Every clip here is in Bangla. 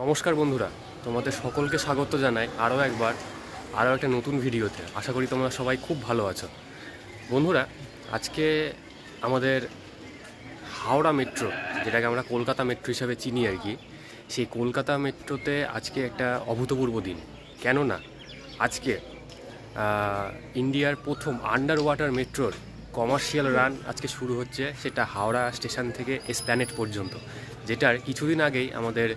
নমস্কার বন্ধুরা, তোমাদের সকলকে স্বাগত জানাই আরও একটা নতুন ভিডিওতে। আশা করি তোমরা সবাই খুব ভালো আছো। বন্ধুরা, আজকে আমাদের হাওড়া মেট্রো, যেটাকে আমরা কলকাতা মেট্রো হিসাবে চিনি আর কি, সেই কলকাতা মেট্রোতে আজকে একটা অভূতপূর্ব দিন। কেননা আজকে ইন্ডিয়ার প্রথম আন্ডার ওয়াটার মেট্রোর কমার্শিয়াল রান আজকে শুরু হচ্ছে, সেটা হাওড়া স্টেশন থেকে এসপ্ল্যানেড পর্যন্ত, যেটার কিছুদিন আগেই আমাদের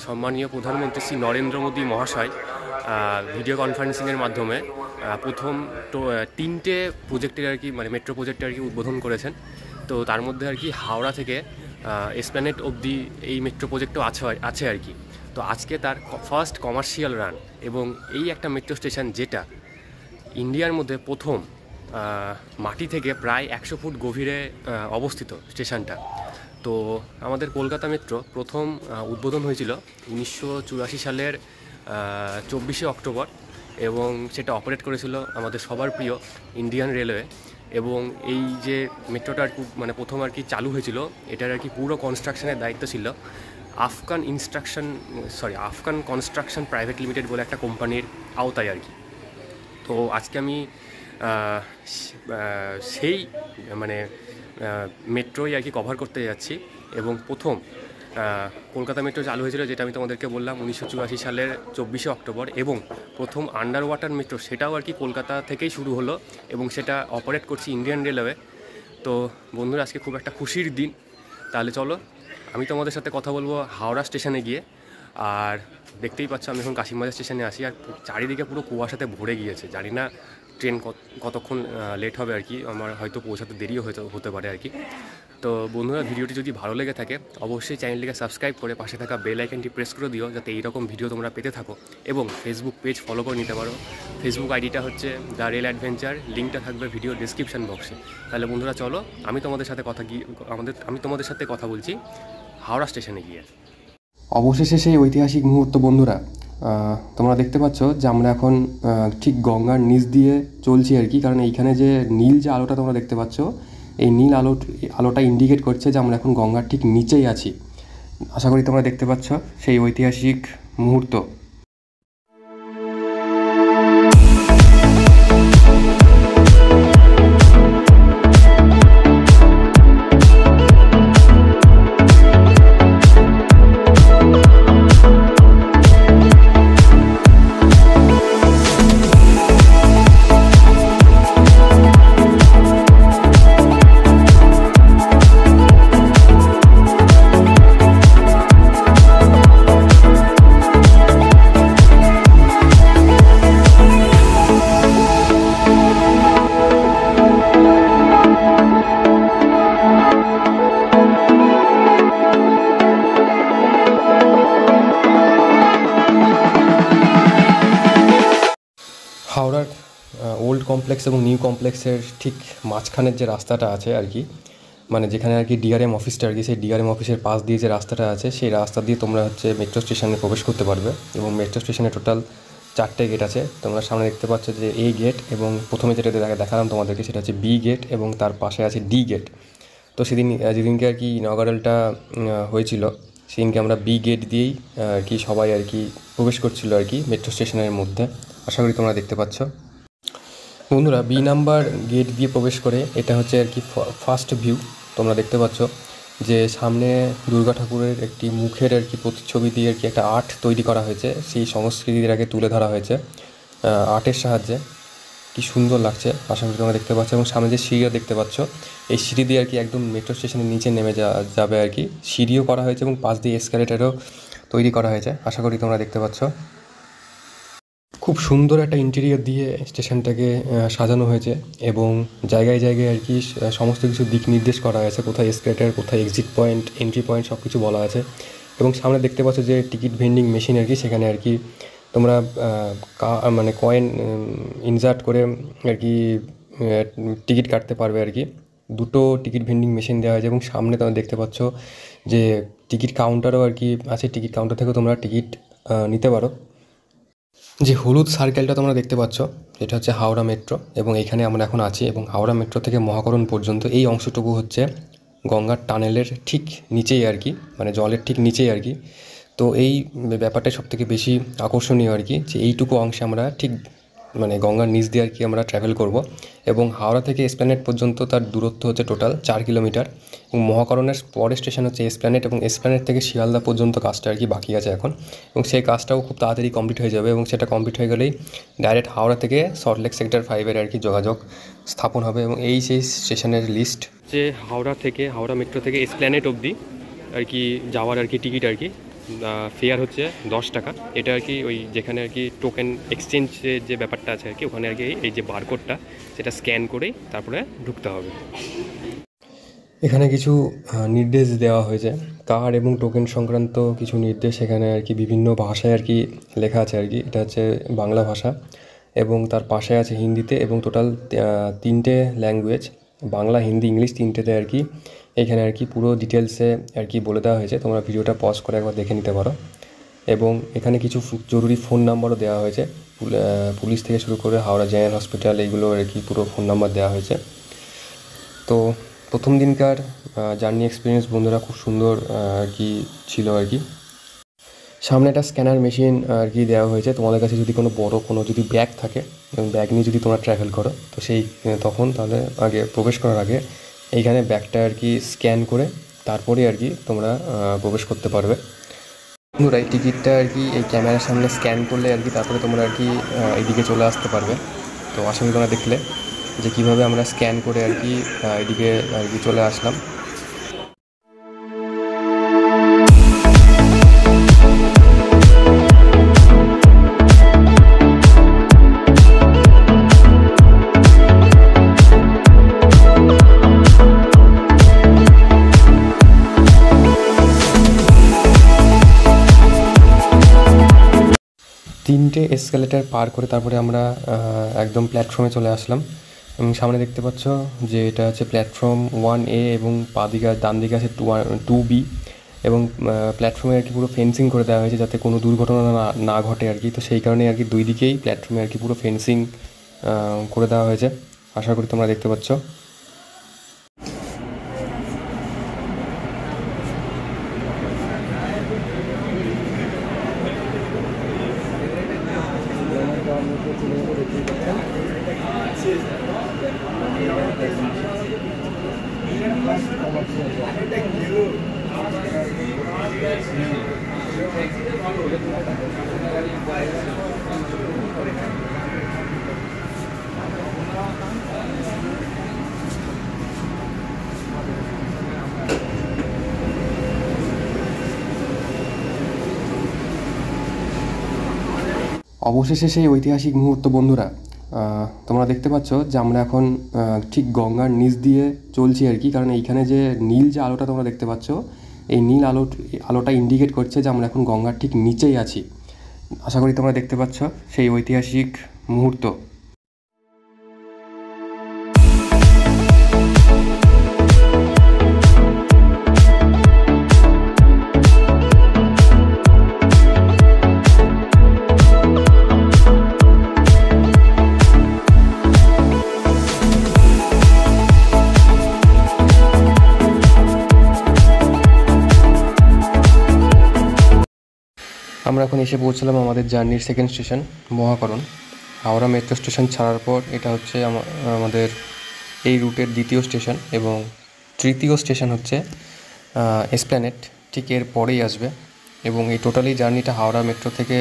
সম্মানীয় প্রধানমন্ত্রী শ্রী নরেন্দ্র মোদী মহাশয় ভিডিও কনফারেন্সিংয়ের মাধ্যমে প্রথম তিনটে প্রজেক্টের আর কি, মানে মেট্রো প্রজেক্টের আর কি উদ্বোধন করেছেন। তো তার মধ্যে আর কি হাওড়া থেকে এসপ্ল্যানেড অবধি এই মেট্রো প্রজেক্টও আছে আর কি। তো আজকে তার ফার্স্ট কমার্শিয়াল রান, এবং এই একটা মেট্রো স্টেশন যেটা ইন্ডিয়ার মধ্যে প্রথম মাটি থেকে প্রায় 100 ফুট গভীরে অবস্থিত স্টেশনটা। তো আমাদের কলকাতা মেট্রো প্রথম উদ্বোধন হয়েছিল 1984 সালের 24শে অক্টোবর, এবং সেটা অপারেট করেছিল আমাদের সবার প্রিয় ইন্ডিয়ান রেলওয়ে। এবং এই যে মেট্রোটা আর কি মানে প্রথম আর কি চালু হয়েছিল, এটার আর কি পুরো কনস্ট্রাকশনের দায়িত্ব ছিল আফগান কনস্ট্রাকশন প্রাইভেট লিমিটেড বলে একটা কোম্পানির আওতায় আর কি। তো আজকে আমি সেই মানে মেট্রোই আর কি কভার করতে যাচ্ছি। এবং প্রথম কলকাতা মেট্রো চালু হয়েছিল, যেটা আমি তোমাদেরকে বললাম 1984 সালের 24শে অক্টোবর, এবং প্রথম আন্ডার ওয়াটার মেট্রো সেটাও আর কি কলকাতা থেকেই শুরু হলো, এবং সেটা অপারেট করছি ইন্ডিয়ান রেলওয়ে। তো বন্ধুরা, আজকে খুব একটা খুশির দিন। তাহলে চলো আমি তোমাদের সাথে কথা বলবো হাওড়া স্টেশনে গিয়ে। আর দেখতেই পাচ্ছ আমি এখন কাশিমবাজার স্টেশনে আসি, আর চারিদিকে পুরো কুয়াশাতে ভরে গিয়েছে। জানি না ট্রেন কতক্ষণ লেট হবে আর কি, আমার হয়তো পৌঁছাতে দেরিও হতে পারে আর কি। তো বন্ধুরা, ভিডিওটি যদি ভালো লেগে থাকে অবশ্যই চ্যানেলটিকে সাবস্ক্রাইব করে পাশে থাকা বেল আইকনটি প্রেস করে দিও, যাতে এইরকম ভিডিও তোমরা পেতে থাকো। এবং ফেসবুক পেজ ফলো করে নিতে পারো। ফেসবুক আইডিটা হচ্ছে দ্য রেল অ্যাডভেঞ্চার, লিঙ্কটা থাকবে ভিডিও ডিসক্রিপশন বক্সে। তাহলে বন্ধুরা চলো আমি তোমাদের সাথে কথা বলছি হাওড়া স্টেশনে গিয়ে। অবশেষে সেই ঐতিহাসিক মুহূর্ত বন্ধুরা, তোমরা দেখতে পাচ্ছ যে আমরা এখন ঠিক গঙ্গার নিচ দিয়ে চলছি আর কি। কারণ এইখানে যে নীল যে আলোটা তোমরা দেখতে পাচ্ছ, এই নীল আলোটা ইন্ডিকেট করছে যে আমরা এখন গঙ্গার ঠিক নিচেই আছি। আশা করি তোমরা দেখতে পাচ্ছ সেই ঐতিহাসিক মুহূর্ত। হাওড়ার ওল্ড কমপ্লেক্স এবং নিউ কমপ্লেক্সের ঠিক মাঝখানের যে রাস্তাটা আছে আর কি, মানে যেখানে আর কি ডিআরএম অফিসটা আর কি, সেই ডিআরএম অফিসের পাশ দিয়ে যে রাস্তাটা আছে, সেই রাস্তা দিয়ে তোমরা হচ্ছে মেট্রো স্টেশনে প্রবেশ করতে পারবে। এবং মেট্রো স্টেশনে টোটাল 4টে গেট আছে। তোমরা সামনে দেখতে পাচ্ছ যে এ গেট, এবং প্রথমে যেটা দেখালাম তোমাদেরকে সেটা হচ্ছে বি গেট, এবং তার পাশে আছে ডি গেট। তো যেদিনকে আর কি ইনঅগারালটা হয়েছিল, সেদিনকে আমরা বি গেট দিয়েই আর কি সবাই আর কি প্রবেশ করছিল আর কি মেট্রো স্টেশনের মধ্যে। আশা করি তোমরা দেখতে পাচ্ছ। বন্ধুরা, বি নাম্বার গেট দিয়ে প্রবেশ করে এটা হচ্ছে আর কি ফার্স্ট ভিউ। তোমরা দেখতে পাচ্ছ যে সামনে দুর্গা ঠাকুরের একটি মুখের আর কি প্রতিচ্ছবি দিয়ে আর কি একটা আর্ট তৈরি করা হয়েছে, সেই সংস্কৃতির আগে তুলে ধরা হয়েছে আর্টের সাহায্যে। কি সুন্দর লাগছে, আশা করি তোমরা দেখতে পাচ্ছ। এবং সামনে যে সিঁড়িও দেখতে পাচ্ছ, এই সিঁড়ি দিয়ে আর কি একদম মেট্রো স্টেশনের নিচে নেমে যাবে আর কি। সিঁড়িও করা হয়েছে এবং পাশ দিয়ে এসকালেটারও তৈরি করা হয়েছে, আশা করি তোমরা দেখতে পাচ্ছ। খুব সুন্দর একটা ইন্টেরিয়র দিয়ে স্টেশনটাকে সাজানো হয়েছে, এবং জায়গায় জায়গায় আর কি সমস্ত কিছু দিক নির্দেশ করা হয়েছে, কোথায় এসকেলেটর, কোথায় এক্সিট পয়েন্ট, এন্ট্রি পয়েন্ট, সব কিছু বলা আছে। এবং সামনে দেখতে পাচ্ছ যে টিকিট ভেন্ডিং মেশিন আর কি, সেখানে আর কি তোমরা মানে কয়েন ইনসার্ট করে আর কি টিকিট কাটতে পারবে আর কি। 2টো টিকিট ভেন্ডিং মেশিন দেওয়া হয়েছে, এবং সামনে তোমরা দেখতে পাচ্ছ যে টিকিট কাউন্টারও আর কি আছে। টিকিট কাউন্টার থেকেও তোমরা টিকিট নিতে পারো। যে হলুদ সার্কেলটা তোমরা দেখতে পাচ্ছ, এটা হচ্ছে হাওড়া মেট্রো, এবং এখানে আমরা এখন আছি। এবং হাওড়া মেট্রো থেকে মহাকরণ পর্যন্ত এই অংশটুকু হচ্ছে গঙ্গার টানেলের ঠিক নিচেই আর কি, মানে জলের ঠিক নিচেই আর কি। তো এই ব্যাপারটা সবথেকে বেশি আকর্ষণীয় আর কি, যে এইটুকু অংশে আমরা ঠিক মানে গঙ্গার নিচ দিয়ে আর কি আমরা ট্রাভেল করব। এবং হাওড়া থেকে এসপ্ল্যানেড পর্যন্ত তার দূরত্ব হচ্ছে টোটাল 4 কিলোমিটার। এবং মহাকরণের পরের স্টেশন হচ্ছে এসপ্ল্যানেড, এবং এসপ্ল্যানেড থেকে শিয়ালদা পর্যন্ত কাজটা আর কি বাকি আছে এখন। এবং সেই কাজটাও খুব তাড়াতাড়ি কমপ্লিট হয়ে যাবে, এবং সেটা কমপ্লিট হয়ে গেলেই ডাইরেক্ট হাওড়া থেকে সল্টলেক সেক্টর 5-এর আর কি যোগাযোগ স্থাপন হবে। এবং এই সেই স্টেশনের লিস্ট, যে হাওড়া মেট্রো থেকে এসপ্ল্যানেড অবধি আর কি যাওয়ার আর কি টিকিট আর কি ফেয়ার হচ্ছে 10 টাকা। এটা আর কি ওই যেখানে আর কি টোকেন এক্সচেঞ্জের যে ব্যাপারটা আছে আর কি, ওখানে আর কি এই যে বারকোডটা সেটা স্ক্যান করেই তারপরে ঢুকতে হবে। এখানে কিছু নির্দেশ দেওয়া হয়েছে, কার্ড এবং টোকেন সংক্রান্ত কিছু নির্দেশ এখানে আর কি বিভিন্ন ভাষায় আর কি লেখা আছে আর কি। এটা হচ্ছে বাংলা ভাষা, এবং তার পাশে আছে হিন্দিতে, এবং টোটাল 3টে ল্যাঙ্গুয়েজ, বাংলা, হিন্দি, ইংলিশ, 3টেতে আর কি এখানে আর কি পুরো ডিটেলসে আর কি বলে দেওয়া হয়েছে। তোমরা ভিডিওটা পজ করে একবার দেখে নিতে পারো। এবং এখানে কিছু জরুরি ফোন নাম্বারও দেওয়া হয়েছে, পুলিশ থেকে শুরু করে হাওড়া জেনারেল হসপিটাল, এইগুলো আর কি পুরো ফোন নাম্বার দেওয়া হয়েছে। তো প্রথম দিনকার জার্নি এক্সপিরিয়েন্স বন্ধুরা খুব সুন্দর আর কি ছিল আর কি। সামনে একটা স্ক্যানার মেশিন আর কি দেওয়া হয়েছে। তোমাদের কাছে যদি কোনো বড় কোনো যদি ব্যাগ থাকে এবং ব্যাগ নিয়ে যদি তোমরা ট্রাভেল করো, তো সেই তখন তাহলে আগে প্রবেশ করার আগে এইখানে ব্যাগটা আর কি স্ক্যান করে তারপরে আর কি তোমরা প্রবেশ করতে পারবে। বন্ধুরা এই টিকিটটা আর কি এই ক্যামেরার সামনে স্ক্যান করলে আর কি তারপরে তোমরা আর কি এইদিকে চলে আসতে পারবে। তো আশা করি তোমরা দেখলে যে কীভাবে আমরা স্ক্যান করে আর কি এদিকে আর কি চলে আসলাম। তিনটে এসকেলেটার পার করে তারপরে আমরা একদম প্ল্যাটফর্মে চলে আসলাম। এবং সামনে দেখতে পাচ্ছ যে এটা হচ্ছে প্ল্যাটফর্ম 1A, এবং বাঁদিকে ডান দিকে আছে 2B। এবং প্ল্যাটফর্মে আর কি পুরো ফেন্সিং করে দেওয়া হয়েছে যাতে কোনো দুর্ঘটনা না ঘটে আর কি। তো সেই কারণে আর কি দুই দিকেই প্ল্যাটফর্মে আর কি পুরো ফেন্সিং করে দেওয়া হয়েছে, আশা করি তোমরা দেখতে পাচ্ছ। অবশেষে সেই ঐতিহাসিক মুহূর্ত বন্ধুরা, তোমরা দেখতে পাচ্ছ যে আমরা এখন ঠিক গঙ্গার নিচ দিয়ে চলছি আর কি। কারণ এইখানে যে নীল যে আলোটা তোমরা দেখতে পাচ্ছ, এই নীল আলোটা ইন্ডিকেট করছে যে আমরা এখন গঙ্গার ঠিক নিচেই আছি। আশা করি তোমরা দেখতে পাচ্ছ সেই ঐতিহাসিক মুহূর্ত। আমরা এখন এসে পৌঁছলাম আমাদের জার্নির সেকেন্ড স্টেশন মহাকরণ। হাওড়া মেট্রো স্টেশন ছাড়ার পর এটা হচ্ছে আমাদের এই রুটের দ্বিতীয় স্টেশন, এবং তৃতীয় স্টেশন হচ্ছে এসপ্ল্যানেড, ঠিক এর পরেই আসবে। এবং এই টোটালি জার্নিটা হাওড়া মেট্রো থেকে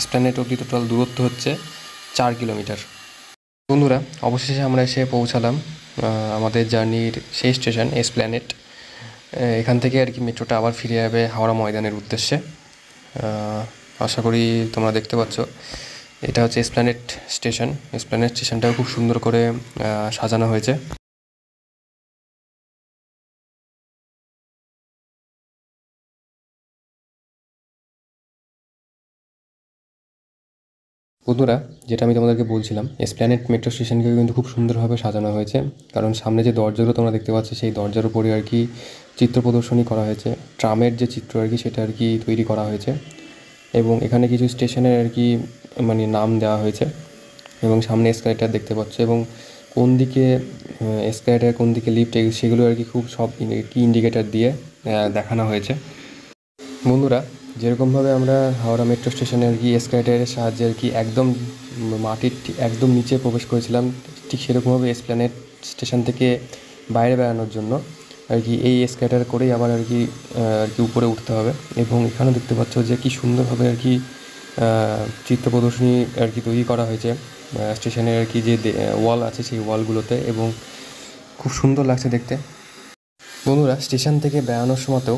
এসপ্ল্যানেড অবধি টোটাল দূরত্ব হচ্ছে 4 কিলোমিটার। বন্ধুরা অবশেষে আমরা এসে পৌঁছালাম আমাদের জার্নির সেই স্টেশন এসপ্ল্যানেড। এখান থেকে আর কি মেট্রোটা আবার ফিরে যাবে হাওড়া ময়দানের উদ্দেশ্যে। আশা করি তোমরা দেখতে পাচ্ছ এটা হচ্ছে এসপ্ল্যানেড স্টেশন। এসপ্ল্যানেড স্টেশনটাও খুব সুন্দর করে সাজানো হয়েছে। বন্ধুরা যেটা আমি তোমাদেরকে বলছিলাম, এসপ্ল্যানেড মেট্রো স্টেশনকে কিন্তু খুব সুন্দরভাবে সাজানো হয়েছে। কারণ সামনে যে দরজাগুলো তোমরা দেখতে পাচ্ছ সেই দরজার উপরে আর কি চিত্র প্রদর্শনী করা হয়েছে, ট্রামের যে চিত্র আর কি সেটা আর কি তৈরি করা হয়েছে। এবং এখানে কিছু স্টেশনের আর কি মানে নাম দেওয়া হয়েছে। এবং সামনে এসকেলেটার দেখতে পাচ্ছ, এবং কোন দিকে এসকেলেটার কোন দিকে লিফট সেগুলো আর কি খুব সব কি ইন্ডিকেটার দিয়ে দেখানো হয়েছে। বন্ধুরা যেরকমভাবে আমরা হাওড়া মেট্রো স্টেশনে আর কি এসকেলেটরের সাহায্যে আর কি একদম মাটির একদম নিচে প্রবেশ করেছিলাম, ঠিক সেরকমভাবে এসপ্ল্যানেড স্টেশন থেকে বাইরে বেরানোর জন্য আর কি এই এসকেলেটর করেই আবার আর কি উপরে উঠতে হবে। এবং এখানেও দেখতে পাচ্ছ যে কী সুন্দরভাবে আর কি চিত্র প্রদর্শনী আর কি তৈরি করা হয়েছে স্টেশনের আর কি যে ওয়াল আছে সেই ওয়ালগুলোতে, এবং খুব সুন্দর লাগছে দেখতে। বন্ধুরা, স্টেশন থেকে বেরানোর সময়তেও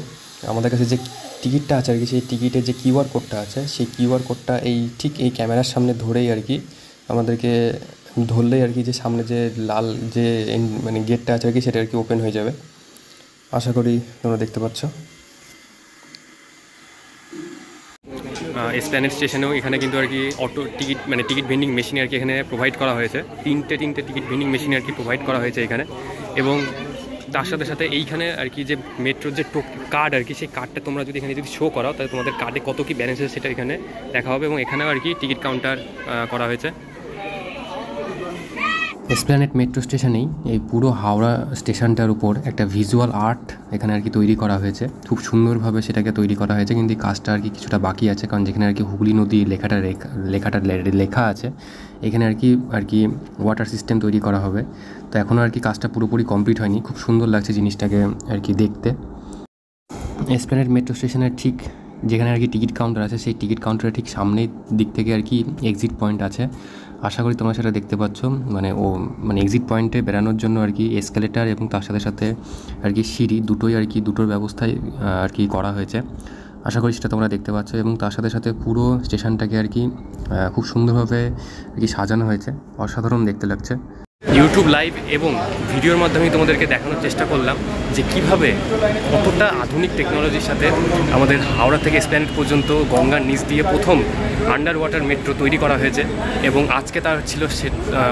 আমাদের কাছে যে টিকিটটা আছে আর কি, সেই টিকিটের যে কিউআর কোডটা আছে, সেই কিউআর কোডটা ঠিক এই ক্যামেরার সামনে ধরেই আর কি আমাদেরকে ধরলেই আর কি যে সামনে যে লাল যে মানে গেটটা আছে আর কি সেটা আর কি ওপেন হয়ে যাবে। আশা করি তোমরা দেখতে পাচ্ছ। এসপ্ল্যানেড স্টেশনেও এখানে কিন্তু আর কি অটো টিকিট মানে টিকিট ভেন্ডিং মেশিন আর কি এখানে প্রোভাইড করা হয়েছে। তিনটে টিকিট ভেন্ডিং মেশিন আর কি প্রোভাইড করা হয়েছে এখানে। এবং তার সাথে সাথে এইখানে আর কি যে মেট্রোর যে কার্ড আর কি, সেই কার্ডটা তোমরা যদি এখানে যদি শো করাও তাহলে তোমাদের কার্ডে কত কী ব্যালেন্স আছে সেটা এখানে দেখা হবে। এবং এখানেও আর কি টিকিট কাউন্টার করা হয়েছে। এসপ্ল্যানেড মেট্রো স্টেশনেই এই পুরো হাওড়া স্টেশনটার উপর একটা ভিজুয়াল আর্ট এখানে আর কি তৈরি করা হয়েছে। খুব সুন্দরভাবে সেটাকে তৈরি করা হয়েছে, কিন্তু এই কাজটা আর কি কিছুটা বাকি আছে, কারণ যেখানে আর কি হুগলি নদী লেখাটা লেখা আছে এখানে আর কি ওয়াটার সিস্টেম তৈরি করা হবে। তো এখনও আর কি কাজটা পুরোপুরি কমপ্লিট হয়নি। খুব সুন্দর লাগছে জিনিসটাকে আর কি দেখতে। এসপ্ল্যানেড মেট্রো স্টেশনের ঠিক যেখানে আর কি টিকিট কাউন্টার আছে, সেই টিকিট কাউন্টারের ঠিক সামনের দিক থেকে আর কি এক্সিট পয়েন্ট আছে। আশা করি তোমরা সেটা দেখতে পাচ্ছ। মানে এক্সিট পয়েন্টে বেরানোর জন্য আর কি এসকেলেটার এবং তার সাথে সাথে আর কি সিঁড়ি দুটোই আর কি দুটোর ব্যবস্থায় আর কি করা হয়েছে। আশা করি সেটা তোমরা দেখতে পাচ্ছ। এবং তার সাথে সাথে পুরো স্টেশনটাকে আর কি খুব সুন্দরভাবে আর কি সাজানো হয়েছে, অসাধারণ দেখতে লাগছে। ইউটিউব লাইভ এবং ভিডিওর মাধ্যমে তোমাদেরকে দেখানোর চেষ্টা করলাম যে কীভাবে কতটা আধুনিক টেকনোলজির সাথে আমাদের হাওড়া থেকে এসপ্ল্যানেড পর্যন্ত গঙ্গার নিচ দিয়ে প্রথম আন্ডার ওয়াটার মেট্রো তৈরি করা হয়েছে। এবং আজকে তার ছিল সে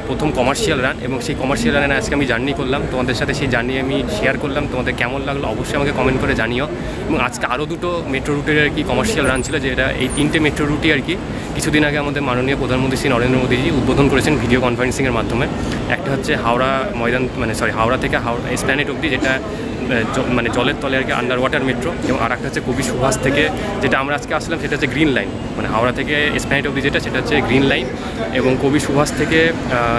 প্রথম কমার্শিয়াল রান, এবং সেই কমার্শিয়াল রানে আজকে আমি জার্নি করলাম তোমাদের সাথে। সেই জার্নি আমি শেয়ার করলাম, তোমাদের কেমন লাগলো অবশ্যই আমাকে কমেন্ট করে জানিও। এবং আজকে আরও দুটো মেট্রো রুটের আর কি কমার্শিয়াল রান ছিল, যেটা এই তিনটে মেট্রো রুটই আর কি কিছুদিন আগে আমাদের মাননীয় প্রধানমন্ত্রী শ্রী নরেন্দ্র মোদীজি উদ্বোধন করেছেন ভিডিও কনফারেন্সিংয়ের মাধ্যমে। একটা হচ্ছে হাওড়া হাওড়া থেকে এসপ্ল্যানেড অবধি, যেটা মানে জলের তলে আর কি আন্ডার ওয়াটার মেট্রো। এবং আর একটা হচ্ছে কবি সুভাষ থেকে, যেটা আমরা আজকে আসলাম সেটা হচ্ছে গ্রিন লাইন, মানে হাওড়া থেকে এসপ্ল্যানেড অবধি যেটা সেটা হচ্ছে গ্রিন লাইন। এবং কবি সুভাষ থেকে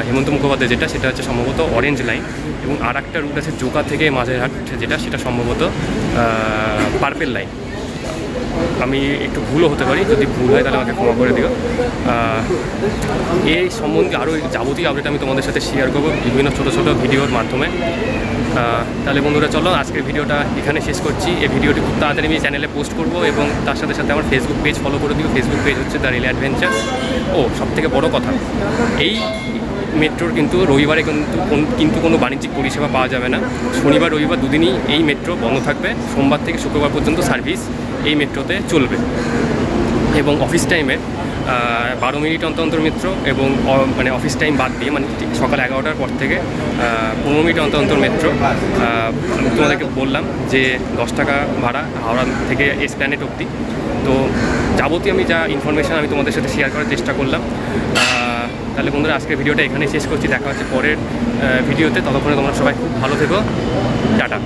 হেমন্ত মুখোপাধ্যায় যেটা সেটা হচ্ছে সম্ভবত অরেঞ্জ লাইন। এবং আর একটা রুট আছে জোকা থেকে মাঝেরহাট যেটা, সেটা সম্ভবত পার্পেল লাইন। আমি একটু ভুলও হতে পারি, যদি ভুল হয় তাহলে আমাকে ক্ষমা করে দিও। এই সম্বন্ধে আরও যাবতীয় আপডেট আমি তোমাদের সাথে শেয়ার করবো বিভিন্ন ছোটো ছোটো ভিডিওর মাধ্যমে। তাহলে বন্ধুরা চলো আজকের ভিডিওটা এখানে শেষ করছি। এই ভিডিওটি খুব তাড়াতাড়ি আমি চ্যানেলে পোস্ট করব, এবং তার সাথে সাথে আমার ফেসবুক পেজ ফলো করে দিও। ফেসবুক পেজ হচ্ছে দ্য রেল অ্যাডভেঞ্চার। সবথেকে বড় কথা, এই মেট্রোর কিন্তু রবিবারে কিন্তু কোনো বাণিজ্যিক পরিষেবা পাওয়া যাবে না। শনিবার রবিবার দুদিনই এই মেট্রো বন্ধ থাকবে। সোমবার থেকে শুক্রবার পর্যন্ত সার্ভিস এই মেট্রোতে চলবে। এবং অফিস টাইমে 12 মিনিট অন্তর মেট্রো, এবং মানে অফিস টাইম বাদ দিয়ে মানে সকাল 11টার পর থেকে 15 মিনিট অন্তর মেট্রো। তোমাদেরকে বললাম যে 10 টাকা ভাড়া হাওড়া থেকে এসপ্ল্যানেড অবধি। তো যাবতীয় আমি যা ইনফরমেশান আমি তোমাদের সাথে শেয়ার করার চেষ্টা করলাম। তাহলে বন্ধুরা আজকের ভিডিওটা এখানে শেষ করছি। দেখা হচ্ছে পরের ভিডিওতে। ততক্ষণে তোমরা সবাই খুব ভালো থেকো। টাটা।